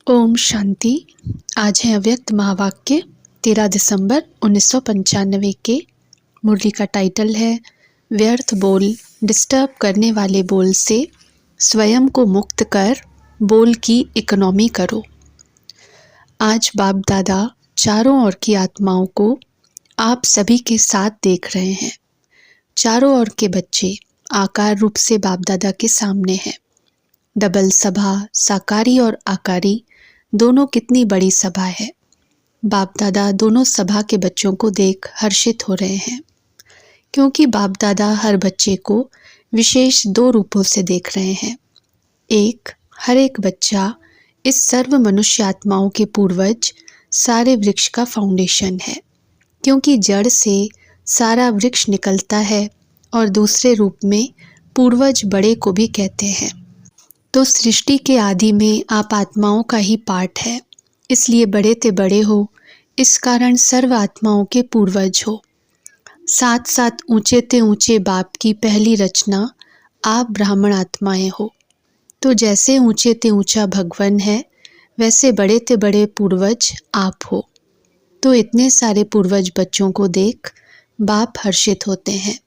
ओम शांति। आज है अव्यक्त महावाक्य 13 दिसंबर 1995 के। मुरली का टाइटल है व्यर्थ बोल, डिस्टर्ब करने वाले बोल से स्वयं को मुक्त कर बोल की इकोनॉमी करो। आज बाप दादा चारों ओर की आत्माओं को आप सभी के साथ देख रहे हैं। चारों ओर के बच्चे आकार रूप से बाप दादा के सामने हैं। डबल सभा, साकारी और आकारी दोनों कितनी बड़ी सभा है। बाप दादा दोनों सभा के बच्चों को देख हर्षित हो रहे हैं, क्योंकि बाप दादा हर बच्चे को विशेष दो रूपों से देख रहे हैं। एक, हर एक बच्चा इस सर्व मनुष्य आत्माओं के पूर्वज सारे वृक्ष का फाउंडेशन है, क्योंकि जड़ से सारा वृक्ष निकलता है। और दूसरे रूप में पूर्वज बड़े को भी कहते हैं। तो सृष्टि के आदि में आप आत्माओं का ही पार्ट है, इसलिए बड़े ते बड़े हो, इस कारण सर्व आत्माओं के पूर्वज हो। साथ साथ ऊंचे ते ऊंचे बाप की पहली रचना आप ब्राह्मण आत्माएं हो। तो जैसे ऊंचे ते ऊंचा भगवान है, वैसे बड़े ते बड़े पूर्वज आप हो। तो इतने सारे पूर्वज बच्चों को देख बाप हर्षित होते हैं।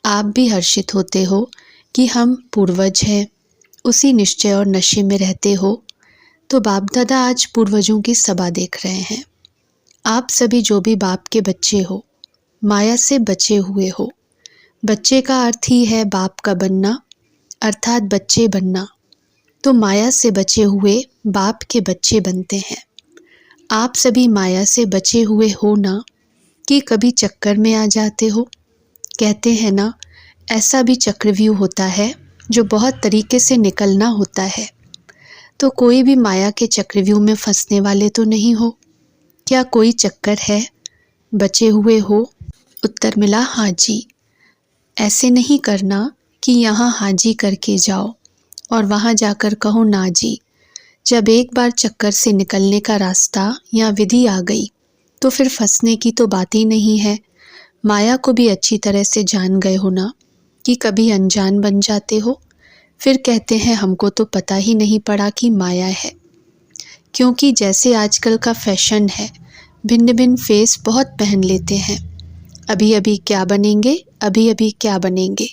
आप भी हर्षित होते हो कि हम पूर्वज हैं, उसी निश्चय और नशे में रहते हो। तो बाप दादा आज पूर्वजों की सभा देख रहे हैं। आप सभी जो भी बाप के बच्चे हो, माया से बचे हुए हो। बच्चे का अर्थ ही है बाप का बनना, अर्थात बच्चे बनना। तो माया से बचे हुए बाप के बच्चे बनते हैं। आप सभी माया से बचे हुए हो ना, कि कभी चक्कर में आ जाते हो। कहते हैं ना, ऐसा भी चक्रव्यूह होता है जो बहुत तरीके से निकलना होता है। तो कोई भी माया के चक्रव्यूह में फंसने वाले तो नहीं हो। क्या कोई चक्कर है? बचे हुए हो? उत्तर मिला हाँ जी। ऐसे नहीं करना कि यहाँ हाँ जी करके जाओ और वहाँ जाकर कहो ना जी। जब एक बार चक्कर से निकलने का रास्ता या विधि आ गई, तो फिर फंसने की तो बात ही नहीं है। माया को भी अच्छी तरह से जान गए हो ना, कि कभी अनजान बन जाते हो। फिर कहते हैं हमको तो पता ही नहीं पड़ा कि माया है। क्योंकि जैसे आजकल का फैशन है, भिन्न भिन्न फेस बहुत पहन लेते हैं। अभी अभी क्या बनेंगे, अभी अभी क्या बनेंगे।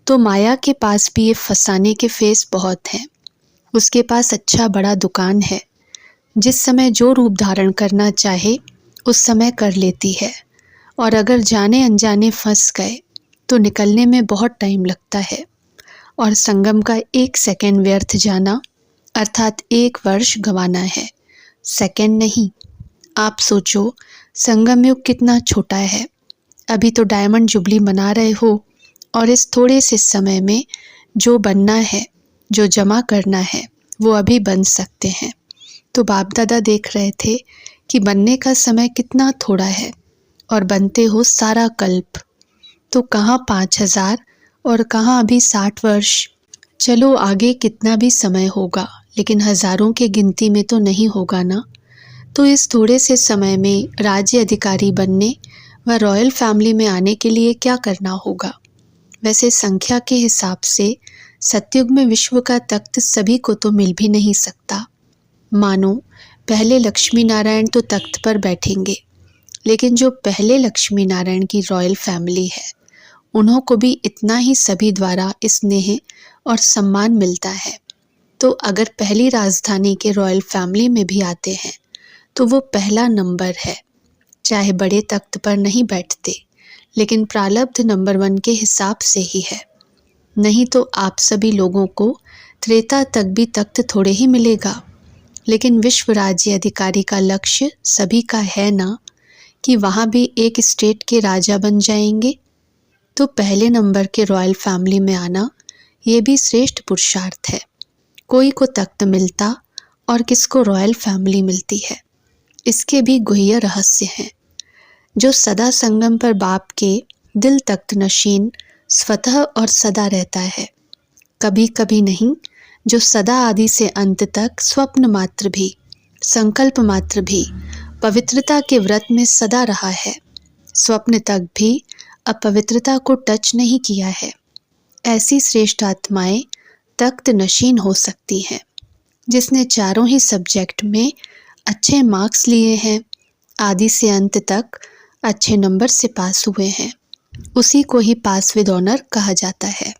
तो माया के पास भी ये फंसाने के फेस बहुत हैं। उसके पास अच्छा बड़ा दुकान है, जिस समय जो रूप धारण करना चाहे उस समय कर लेती है। और अगर जाने अनजाने फंस गए तो निकलने में बहुत टाइम लगता है। और संगम का एक सेकंड व्यर्थ जाना अर्थात एक वर्ष गंवाना है, सेकंड नहीं। आप सोचो, संगम युग कितना छोटा है। अभी तो डायमंड जुबली मना रहे हो, और इस थोड़े से समय में जो बनना है, जो जमा करना है, वो अभी बन सकते हैं। तो बाप दादा देख रहे थे कि बनने का समय कितना थोड़ा है और बनते हो सारा कल्प। तो कहाँ 5000 और कहाँ अभी 60 वर्ष। चलो आगे कितना भी समय होगा, लेकिन हजारों के गिनती में तो नहीं होगा ना। तो इस थोड़े से समय में राज्य अधिकारी बनने व रॉयल फैमिली में आने के लिए क्या करना होगा। वैसे संख्या के हिसाब से सतयुग में विश्व का तख्त सभी को तो मिल भी नहीं सकता। मानो पहले लक्ष्मी नारायण तो तख्त पर बैठेंगे, लेकिन जो पहले लक्ष्मी नारायण की रॉयल फैमिली है, उन्हों को भी इतना ही सभी द्वारा स्नेह और सम्मान मिलता है। तो अगर पहली राजधानी के रॉयल फैमिली में भी आते हैं, तो वो पहला नंबर है। चाहे बड़े तख्त पर नहीं बैठते, लेकिन प्रारब्ध नंबर 1 के हिसाब से ही है। नहीं तो आप सभी लोगों को त्रेता तक भी तख्त थोड़े ही मिलेगा। लेकिन विश्व राज्य अधिकारी का लक्ष्य सभी का है ना, कि वहाँ भी एक स्टेट के राजा बन जाएंगे। तो पहले नंबर के रॉयल फैमिली में आना, ये भी श्रेष्ठ पुरुषार्थ है। कोई को तख्त मिलता और किसको रॉयल फैमिली मिलती है, इसके भी गुह्य रहस्य हैं। जो सदा संगम पर बाप के दिल तख्त नशीन स्वतः और सदा रहता है, कभी कभी नहीं, जो सदा आदि से अंत तक स्वप्न मात्र भी, संकल्प मात्र भी पवित्रता के व्रत में सदा रहा है, स्वप्न तक भी अपवित्रता को टच नहीं किया है। ऐसी श्रेष्ठ आत्माएं तख्त नशीन हो सकती हैं। जिसने चारों ही सब्जेक्ट में अच्छे मार्क्स लिए हैं, आदि से अंत तक अच्छे नंबर से पास हुए हैं, उसी को ही पास विद ऑनर कहा जाता है।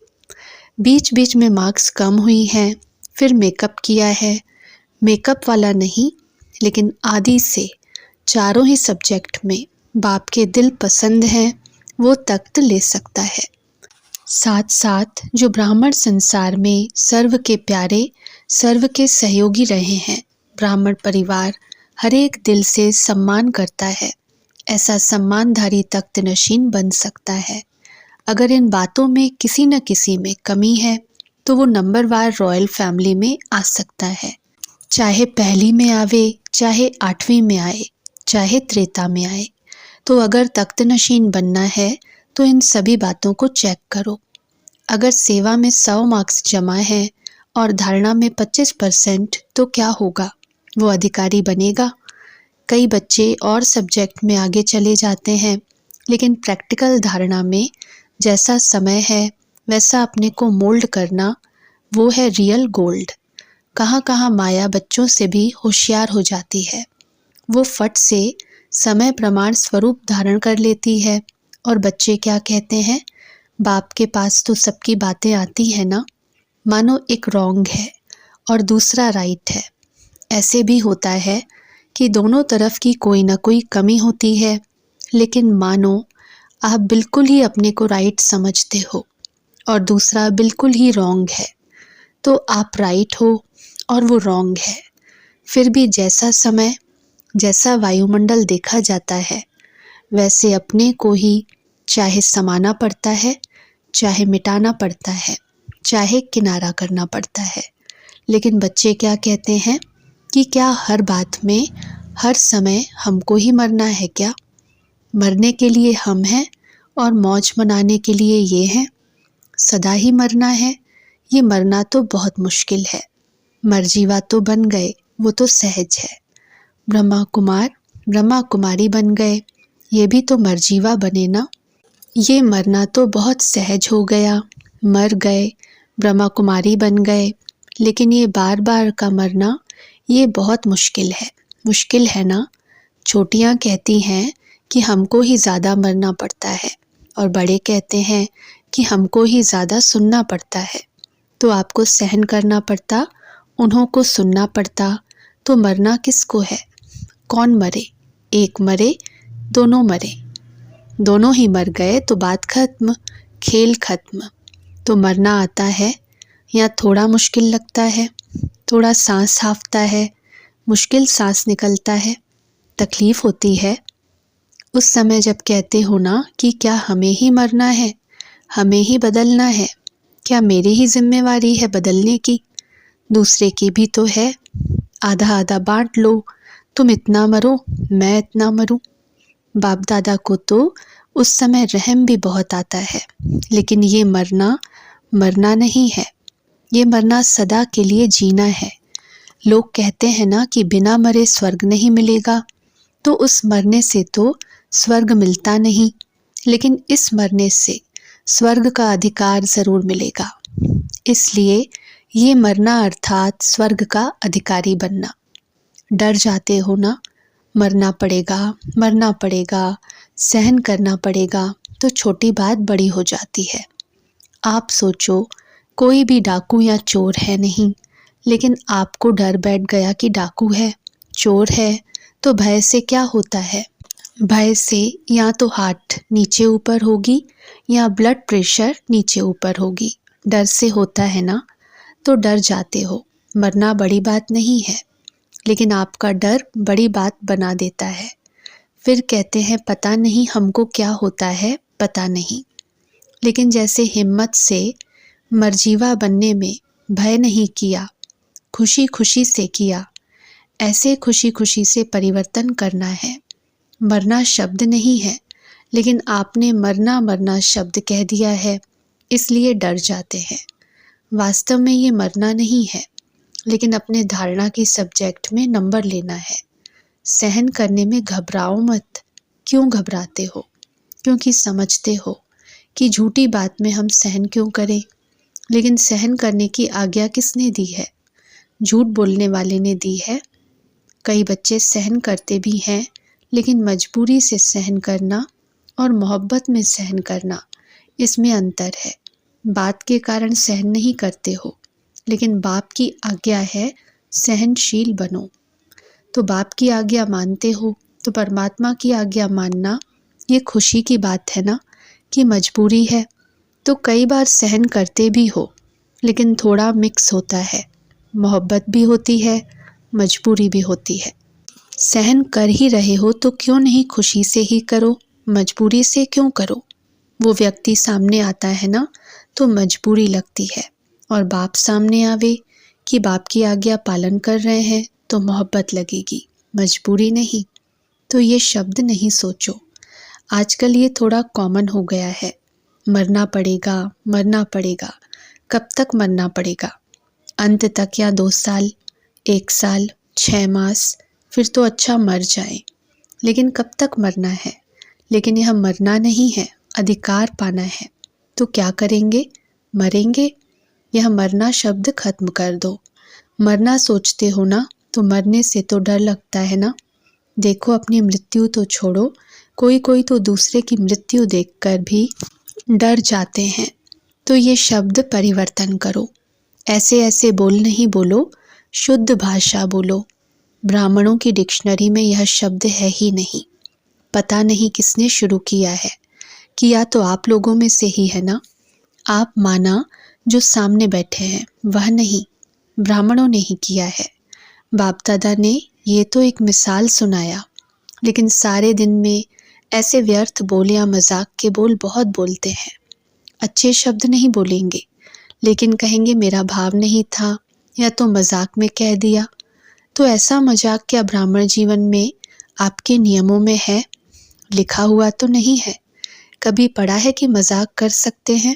बीच बीच में मार्क्स कम हुई हैं, फिर मेकअप किया है, मेकअप वाला नहीं, लेकिन आदि से चारों ही सब्जेक्ट में बाप के दिल पसंद हैं, वो तख्त ले सकता है। साथ साथ जो ब्राह्मण संसार में सर्व के प्यारे, सर्व के सहयोगी रहे हैं, ब्राह्मण परिवार हर एक दिल से सम्मान करता है, ऐसा सम्मानधारी तख्त नशीन बन सकता है। अगर इन बातों में किसी न किसी में कमी है तो वो नंबरवार रॉयल फैमिली में आ सकता है, चाहे पहली में आवे, चाहे 8वीं में आए, चाहे त्रेता में आए। तो अगर तख्त नशीन बनना है तो इन सभी बातों को चेक करो। अगर सेवा में 100 मार्क्स जमा है और धारणा में 25% तो क्या होगा, वो अधिकारी बनेगा। कई बच्चे और सब्जेक्ट में आगे चले जाते हैं, लेकिन प्रैक्टिकल धारणा में जैसा समय है वैसा अपने को मोल्ड करना, वो है रियल गोल्ड। कहाँ कहाँ माया बच्चों से भी होशियार हो जाती है, वो फट से समय प्रमाण स्वरूप धारण कर लेती है। और बच्चे क्या कहते हैं, बाप के पास तो सबकी बातें आती है ना, मानो एक रॉन्ग है और दूसरा राइट है। ऐसे भी होता है कि दोनों तरफ की कोई ना कोई कमी होती है, लेकिन मानो आप बिल्कुल ही अपने को राइट समझते हो और दूसरा बिल्कुल ही रॉन्ग है, तो आप राइट हो और वो रॉन्ग है। फिर भी जैसा समय, जैसा वायुमंडल देखा जाता है, वैसे अपने को ही चाहे समाना पड़ता है, चाहे मिटाना पड़ता है, चाहे किनारा करना पड़ता है। लेकिन बच्चे क्या कहते हैं कि क्या हर बात में, हर समय हमको ही मरना है क्या? मरने के लिए हम हैं और मौज मनाने के लिए ये हैं। सदा ही मरना है, ये मरना तो बहुत मुश्किल है। मरजीवा तो बन गए, वो तो सहज है। ब्रह्मा कुमार, ब्रह्मा कुमारी बन गए, ये भी तो मरजीवा बने ना। ये मरना तो बहुत सहज हो गया, मर गए, ब्रह्मा कुमारी बन गए, लेकिन ये बार बार का मरना, ये बहुत मुश्किल है। मुश्किल है ना। छोटियाँ कहती हैं कि हमको ही ज़्यादा मरना पड़ता है और बड़े कहते हैं कि हमको ही ज़्यादा सुनना पड़ता है। तो आपको सहन करना पड़ता, उन्हों को सुनना पड़ता, तो मरना किसको है? कौन मरे? एक मरे, दोनों मरे, दोनों ही मर गए तो बात खत्म, खेल खत्म। तो मरना आता है या थोड़ा मुश्किल लगता है, थोड़ा सांस हांफता है, मुश्किल सांस निकलता है, तकलीफ होती है। उस समय जब कहते हो ना कि क्या हमें ही मरना है, हमें ही बदलना है, क्या मेरी ही जिम्मेवारी है बदलने की? दूसरे की भी तो है। आधा आधा बांट लो, तुम इतना मरो, मैं इतना मरूं। बाप दादा को तो उस समय रहम भी बहुत आता है, लेकिन ये मरना मरना नहीं है, ये मरना सदा के लिए जीना है। लोग कहते हैं ना कि बिना मरे स्वर्ग नहीं मिलेगा, तो उस मरने से तो स्वर्ग मिलता नहीं, लेकिन इस मरने से स्वर्ग का अधिकार ज़रूर मिलेगा। इसलिए ये मरना अर्थात स्वर्ग का अधिकारी बनना। डर जाते हो ना, मरना पड़ेगा, मरना पड़ेगा, सहन करना पड़ेगा, तो छोटी बात बड़ी हो जाती है। आप सोचो, कोई भी डाकू या चोर है नहीं, लेकिन आपको डर बैठ गया कि डाकू है, चोर है, तो भय से क्या होता है? भय से या तो हार्ट नीचे ऊपर होगी या ब्लड प्रेशर नीचे ऊपर होगी। डर से होता है ना, तो डर जाते हो। मरना बड़ी बात नहीं है, लेकिन आपका डर बड़ी बात बना देता है। फिर कहते हैं पता नहीं हमको क्या होता है, पता नहीं। लेकिन जैसे हिम्मत से मरजीवा बनने में भय नहीं किया, खुशी खुशी से किया, ऐसे खुशी खुशी से परिवर्तन करना है। मरना शब्द नहीं है, लेकिन आपने मरना मरना शब्द कह दिया है, इसलिए डर जाते हैं। वास्तव में ये मरना नहीं है, लेकिन अपने धारणा की सब्जेक्ट में नंबर लेना है। सहन करने में घबराओ मत। क्यों घबराते हो? क्योंकि समझते हो कि झूठी बात में हम सहन क्यों करें। लेकिन सहन करने की आज्ञा किसने दी है? झूठ बोलने वाले ने दी है। कई बच्चे सहन करते भी हैं, लेकिन मजबूरी से सहन करना और मोहब्बत में सहन करना, इसमें अंतर है। बात के कारण सहन नहीं करते हो, लेकिन बाप की आज्ञा है सहनशील बनो। तो बाप की आज्ञा मानते हो तो परमात्मा की आज्ञा मानना ये खुशी की बात है ना, कि मजबूरी है तो कई बार सहन करते भी हो, लेकिन थोड़ा मिक्स होता है, मोहब्बत भी होती है, मजबूरी भी होती है। सहन कर ही रहे हो तो क्यों नहीं खुशी से ही करो, मजबूरी से क्यों करो। वो व्यक्ति सामने आता है ना तो मजबूरी लगती है, और बाप सामने आवे कि बाप की आज्ञा पालन कर रहे हैं तो मोहब्बत लगेगी, मजबूरी नहीं। तो ये शब्द नहीं सोचो। आजकल ये थोड़ा कॉमन हो गया है, मरना पड़ेगा, मरना पड़ेगा। कब तक मरना पड़ेगा? अंत तक या 2 साल, 1 साल, 6 मास, फिर तो अच्छा मर जाए। लेकिन कब तक मरना है? लेकिन यह मरना नहीं है, अधिकार पाना है। तो क्या करेंगे? मरेंगे। यह मरना शब्द खत्म कर दो। मरना सोचते हो ना तो मरने से तो डर लगता है ना। देखो अपनी मृत्यु तो छोड़ो, कोई तो दूसरे की मृत्यु देखकर भी डर जाते हैं। तो ये शब्द परिवर्तन करो। ऐसे ऐसे बोल नहीं बोलो, शुद्ध भाषा बोलो। ब्राह्मणों की डिक्शनरी में यह शब्द है ही नहीं। पता नहीं किसने शुरू किया है, किया तो आप लोगों में से ही है ना। आप माना जो सामने बैठे हैं वह नहीं, ब्राह्मणों ने ही किया है। बाप दादा ने ये तो एक मिसाल सुनाया, लेकिन सारे दिन में ऐसे व्यर्थ बोल या मजाक के बोल बहुत बोलते हैं। अच्छे शब्द नहीं बोलेंगे, लेकिन कहेंगे मेरा भाव नहीं था, या तो मजाक में कह दिया। तो ऐसा मजाक क्या ब्राह्मण जीवन में आपके नियमों में है? लिखा हुआ तो नहीं है। कभी पढ़ा है कि मजाक कर सकते हैं?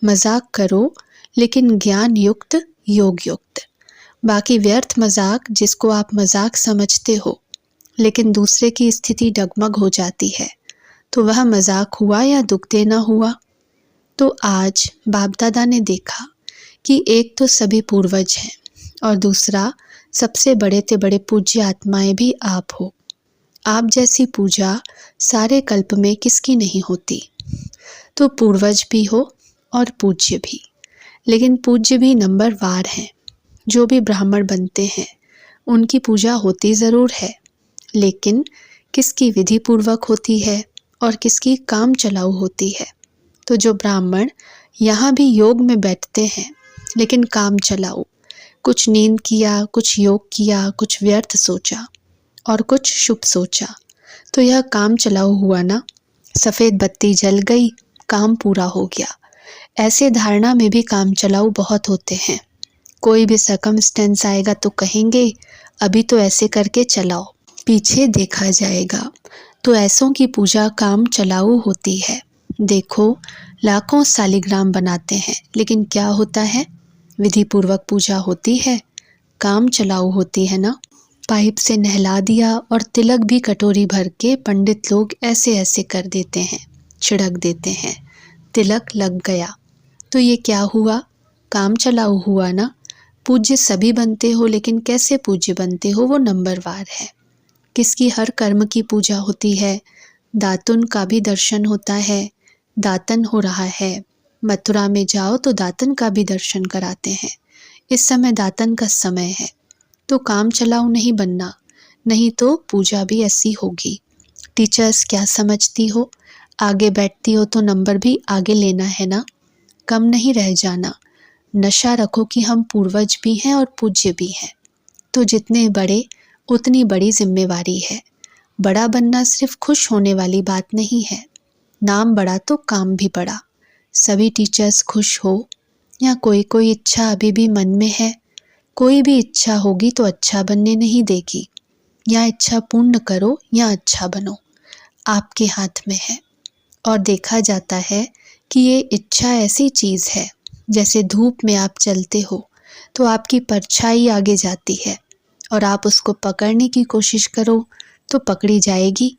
मजाक करो, लेकिन ज्ञान युक्त, योग युक्त। बाकी व्यर्थ मजाक जिसको आप मजाक समझते हो, लेकिन दूसरे की स्थिति डगमग हो जाती है, तो वह मजाक हुआ या दुख देना हुआ। तो आज बाप दादा ने देखा कि एक तो सभी पूर्वज हैं, और दूसरा सबसे बड़े से बड़े पूज्य आत्माएं भी आप हो। आप जैसी पूजा सारे कल्प में किसकी नहीं होती। तो पूर्वज भी हो और पूज्य भी, लेकिन पूज्य भी नंबरवार हैं। जो भी ब्राह्मण बनते हैं उनकी पूजा होती ज़रूर है, लेकिन किसकी विधि पूर्वक होती है और किसकी काम चलाऊ होती है। तो जो ब्राह्मण यहाँ भी योग में बैठते हैं, लेकिन काम चलाऊ, कुछ नींद किया, कुछ योग किया, कुछ व्यर्थ सोचा और कुछ शुभ सोचा, तो यह काम चलाऊ हुआ ना। सफ़ेद बत्ती जल गई, काम पूरा हो गया। ऐसे धारणा में भी काम चलाऊ बहुत होते हैं। कोई भी सर्कमस्टेंस आएगा तो कहेंगे अभी तो ऐसे करके चलाओ, पीछे देखा जाएगा। तो ऐसों की पूजा काम चलाऊ होती है। देखो लाखों सालिग्राम बनाते हैं, लेकिन क्या होता है? विधि पूर्वक पूजा होती है, काम चलाऊ होती है ना। पाइप से नहला दिया और तिलक भी कटोरी भर के पंडित लोग ऐसे ऐसे कर देते हैं, छिड़क देते हैं, तिलक लग गया। तो ये क्या हुआ? काम चलाऊ हुआ ना। पूज्य सभी बनते हो, लेकिन कैसे पूज्य बनते हो वो नंबरवार है। किसकी हर कर्म की पूजा होती है। दातुन का भी दर्शन होता है, दातन हो रहा है। मथुरा में जाओ तो दातन का भी दर्शन कराते हैं। इस समय दातन का समय है। तो काम चलाऊ नहीं बनना, नहीं तो पूजा भी ऐसी होगी। टीचर्स क्या समझती हो? आगे बैठती हो तो नंबर भी आगे लेना है ना, कम नहीं रह जाना। नशा रखो कि हम पूर्वज भी हैं और पूज्य भी हैं। तो जितने बड़े उतनी बड़ी जिम्मेवारी है। बड़ा बनना सिर्फ खुश होने वाली बात नहीं है। नाम बड़ा तो काम भी बड़ा। सभी टीचर्स खुश हो, या कोई इच्छा अभी भी मन में है? कोई भी इच्छा होगी तो अच्छा बनने नहीं देगी। या इच्छा पूर्ण करो या अच्छा बनो, आपके हाथ में है। और देखा जाता है कि ये इच्छा ऐसी चीज़ है, जैसे धूप में आप चलते हो तो आपकी परछाई आगे जाती है, और आप उसको पकड़ने की कोशिश करो तो पकड़ी जाएगी,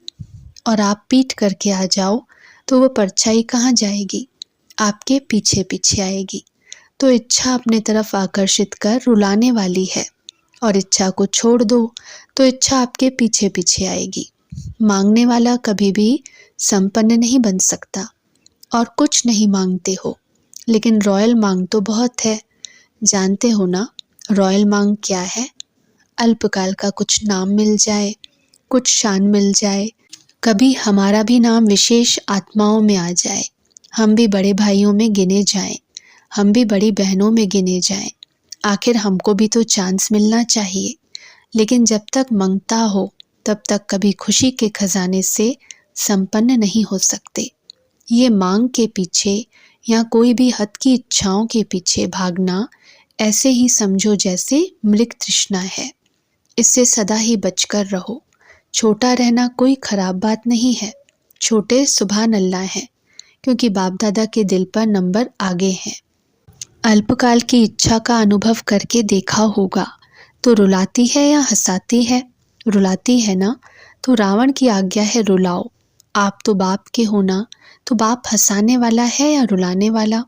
और आप पीट करके आ जाओ तो वो परछाई कहाँ जाएगी? आपके पीछे पीछे आएगी। तो इच्छा अपने तरफ आकर्षित कर रुलाने वाली है, और इच्छा को छोड़ दो तो इच्छा आपके पीछे पीछे आएगी। मांगने वाला कभी भी संपन्न नहीं बन सकता, और कुछ नहीं मांगते हो, लेकिन रॉयल मांग तो बहुत है। जानते हो ना रॉयल मांग क्या है? अल्पकाल का कुछ नाम मिल जाए, कुछ शान मिल जाए, कभी हमारा भी नाम विशेष आत्माओं में आ जाए, हम भी बड़े भाइयों में गिने जाएं, हम भी बड़ी बहनों में गिने जाएं। आखिर हमको भी तो चांस मिलना चाहिए। लेकिन जब तक मांगता हो तब तक कभी खुशी के खजाने से संपन्न नहीं हो सकते। ये मांग के पीछे या कोई भी हद की इच्छाओं के पीछे भागना ऐसे ही समझो जैसे मृग तृष्णा है। इससे सदा ही बचकर रहो। छोटा रहना कोई खराब बात नहीं है। छोटे सुभान अल्लाह है, क्योंकि बाप दादा के दिल पर नंबर आगे हैं। अल्पकाल की इच्छा का अनुभव करके देखा होगा तो रुलाती है या हंसाती है? रुलाती है ना। तो रावण की आज्ञा है रुलाओ। आप तो बाप के हो ना, तो बाप हंसाने वाला है या रुलाने वाला?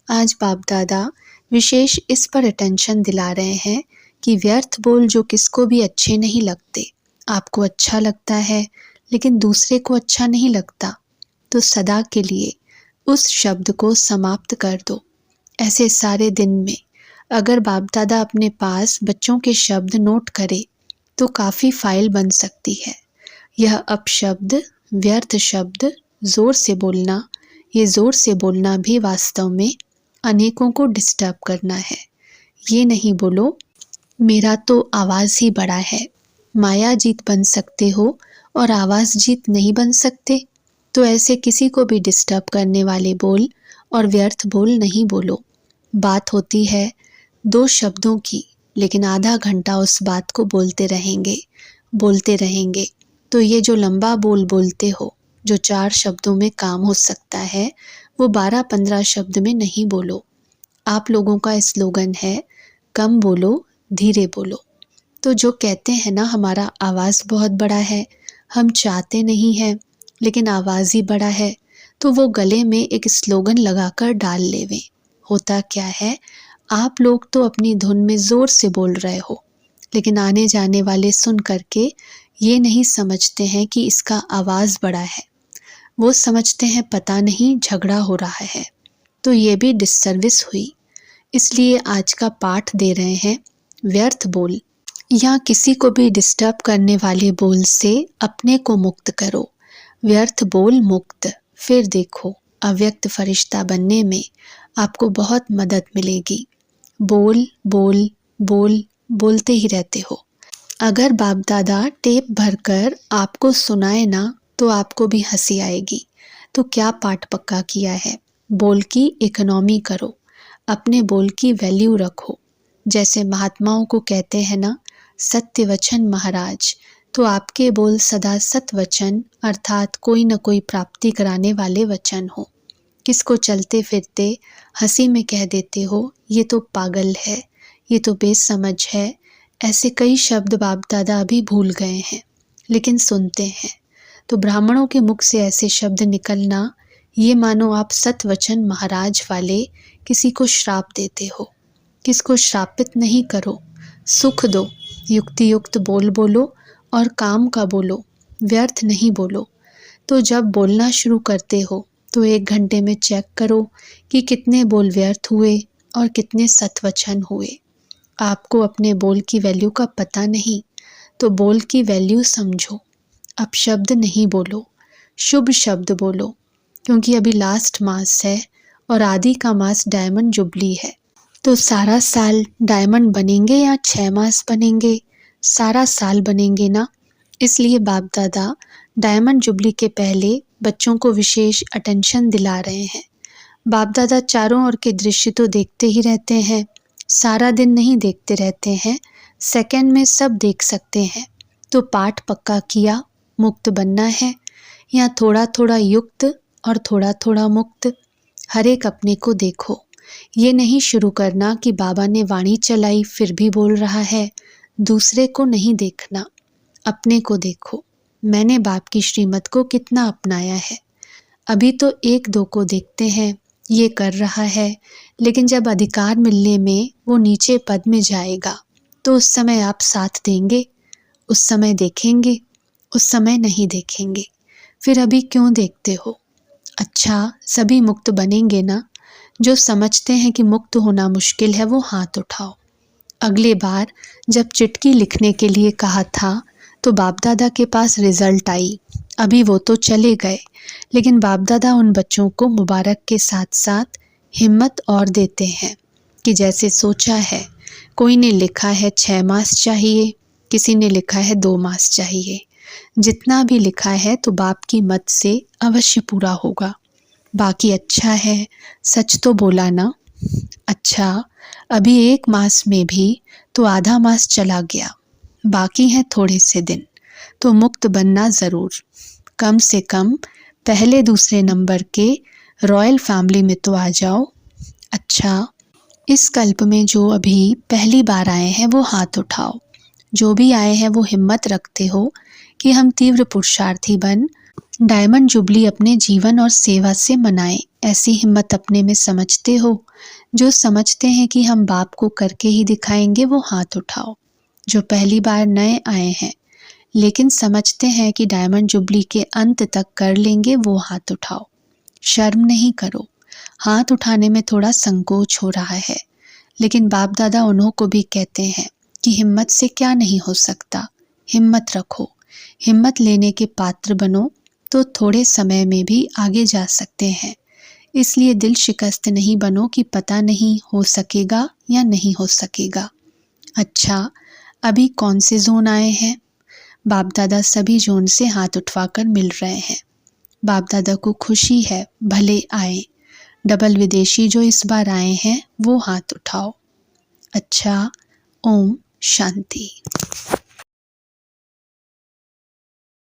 आज बाप दादा विशेष इस पर अटेंशन दिला रहे हैं कि व्यर्थ बोल जो किसको भी अच्छे नहीं लगते। आपको अच्छा लगता है लेकिन दूसरे को अच्छा नहीं लगता, तो सदा के लिए उस शब्द को समाप्त कर दो। ऐसे सारे दिन में अगर बाप दादा अपने पास बच्चों के शब्द नोट करे तो काफ़ी फाइल बन सकती है। यह अपशब्द, व्यर्थ शब्द, ज़ोर से बोलना, ये ज़ोर से बोलना भी वास्तव में अनेकों को डिस्टर्ब करना है। ये नहीं बोलो मेरा तो आवाज़ ही बड़ा है। माया जीत बन सकते हो और आवाज़ जीत नहीं बन सकते। तो ऐसे किसी को भी डिस्टर्ब करने वाले बोल और व्यर्थ बोल नहीं बोलो। बात होती है दो शब्दों की, लेकिन आधा घंटा उस बात को बोलते रहेंगे। तो ये जो लंबा बोल बोलते हो, जो 4 शब्दों में काम हो सकता है, वो 12-15 शब्द में नहीं बोलो। आप लोगों का स्लोगन है कम बोलो, धीरे बोलो। तो जो कहते हैं ना हमारा आवाज़ बहुत बड़ा है, हम चाहते नहीं हैं लेकिन आवाज़ ही बड़ा है, तो वो गले में एक स्लोगन लगाकर डाल लेवें। होता क्या है, आप लोग तो अपनी धुन में ज़ोर से बोल रहे हो, लेकिन आने जाने वाले सुन करके ये नहीं समझते हैं कि इसका आवाज़ बड़ा है। वो समझते हैं पता नहीं झगड़ा हो रहा है। तो ये भी डिससर्विस हुई। इसलिए आज का पाठ दे रहे हैं व्यर्थ बोल या किसी को भी डिस्टर्ब करने वाले बोल से अपने को मुक्त करो। व्यर्थ बोल मुक्त। फिर देखो अव्यक्त फरिश्ता बनने में आपको बहुत मदद मिलेगी। बोल बोल बोल बोलते ही रहते हो। अगर बाप दादा टेप भरकर आपको सुनाए ना तो आपको भी हंसी आएगी। तो क्या पाठ पक्का किया है? बोल की इकोनॉमी करो, अपने बोल की वैल्यू रखो। जैसे महात्माओं को कहते हैं ना सत्य वचन महाराज, तो आपके बोल सदा सत्य वचन अर्थात कोई न कोई प्राप्ति कराने वाले वचन हो। किसको चलते फिरते हंसी में कह देते हो ये तो पागल है, ये तो बेसमझ है। ऐसे कई शब्द बाप दादा अभी भूल गए हैं, लेकिन सुनते हैं। तो ब्राह्मणों के मुख से ऐसे शब्द निकलना, ये मानो आप सत्य वचन महाराज वाले किसी को श्राप देते हो। किसको श्रापित नहीं करो, सुख दो। युक्ति युक्त बोल बोलो और काम का बोलो, व्यर्थ नहीं बोलो। तो जब बोलना शुरू करते हो तो 1 घंटे में चेक करो कि कितने बोल व्यर्थ हुए और कितने सत्वचन हुए। आपको अपने बोल की वैल्यू का पता नहीं, तो बोल की वैल्यू समझो। अब शब्द नहीं बोलो, शुभ शब्द बोलो, क्योंकि अभी लास्ट मास है और आदि का मास डायमंड जुबली है। तो सारा साल डायमंड बनेंगे या 6 मास बनेंगे? सारा साल बनेंगे ना। इसलिए बाप दादा डायमंड जुबली के पहले बच्चों को विशेष अटेंशन दिला रहे हैं। बाप दादा चारों ओर के दृश्य तो देखते ही रहते हैं, सारा दिन नहीं देखते रहते हैं, सेकंड में सब देख सकते हैं। तो पाठ पक्का किया, मुक्त बनना है या थोड़ा थोड़ा युक्त और थोड़ा थोड़ा मुक्त। हर एक अपने को देखो। ये नहीं शुरू करना कि बाबा ने वाणी चलाई फिर भी बोल रहा है। दूसरे को नहीं देखना, अपने को देखो। मैंने बाप की श्रीमत को कितना अपनाया है। अभी तो 1-2 को देखते हैं ये कर रहा है, लेकिन जब अधिकार मिलने में वो नीचे पद में जाएगा तो उस समय आप साथ देंगे, उस समय देखेंगे, उस समय नहीं देखेंगे, फिर अभी क्यों देखते हो? अच्छा, सभी मुक्त बनेंगे ना? जो समझते हैं कि मुक्त होना मुश्किल है वो हाथ उठाओ। अगले बार जब चिट्ठी लिखने के लिए कहा था तो बाप दादा के पास रिजल्ट आई। अभी वो तो चले गए, लेकिन बाप दादा उन बच्चों को मुबारक के साथ साथ हिम्मत और देते हैं कि जैसे सोचा है। कोई ने लिखा है 6 मास चाहिए, किसी ने लिखा है 2 मास चाहिए। जितना भी लिखा है तो बाप की मत से अवश्य पूरा होगा। बाकी अच्छा है, सच तो बोला ना? अच्छा, अभी 1 मास में भी तो आधा मास चला गया, बाकी हैं थोड़े से दिन, तो मुक्त बनना ज़रूर। कम से कम पहले दूसरे नंबर के रॉयल फैमिली में तो आ जाओ। अच्छा, इस कल्प में जो अभी पहली बार आए हैं वो हाथ उठाओ। जो भी आए हैं वो हिम्मत रखते हो कि हम तीव्र पुरुषार्थी बन डायमंड जुबली अपने जीवन और सेवा से मनाएं। ऐसी हिम्मत अपने में समझते हो? जो समझते हैं कि हम बाप को करके ही दिखाएंगे वो हाथ उठाओ। जो पहली बार नए आए हैं लेकिन समझते हैं कि डायमंड जुबली के अंत तक कर लेंगे वो हाथ उठाओ। शर्म नहीं करो, हाथ उठाने में थोड़ा संकोच हो रहा है, लेकिन बाप दादा उन्हों को भी कहते हैं कि हिम्मत से क्या नहीं हो सकता। हिम्मत रखो, हिम्मत लेने के पात्र बनो तो थोड़े समय में भी आगे जा सकते हैं। इसलिए दिल शिकस्त नहीं बनो कि पता नहीं हो सकेगा या नहीं हो सकेगा। अच्छा, अभी कौन से जोन आए हैं? बाप दादा सभी जोन से हाथ उठवाकर मिल रहे हैं। बाप दादा को खुशी है, भले आए। डबल विदेशी जो इस बार आए हैं वो हाथ उठाओ। अच्छा, ओम शांति।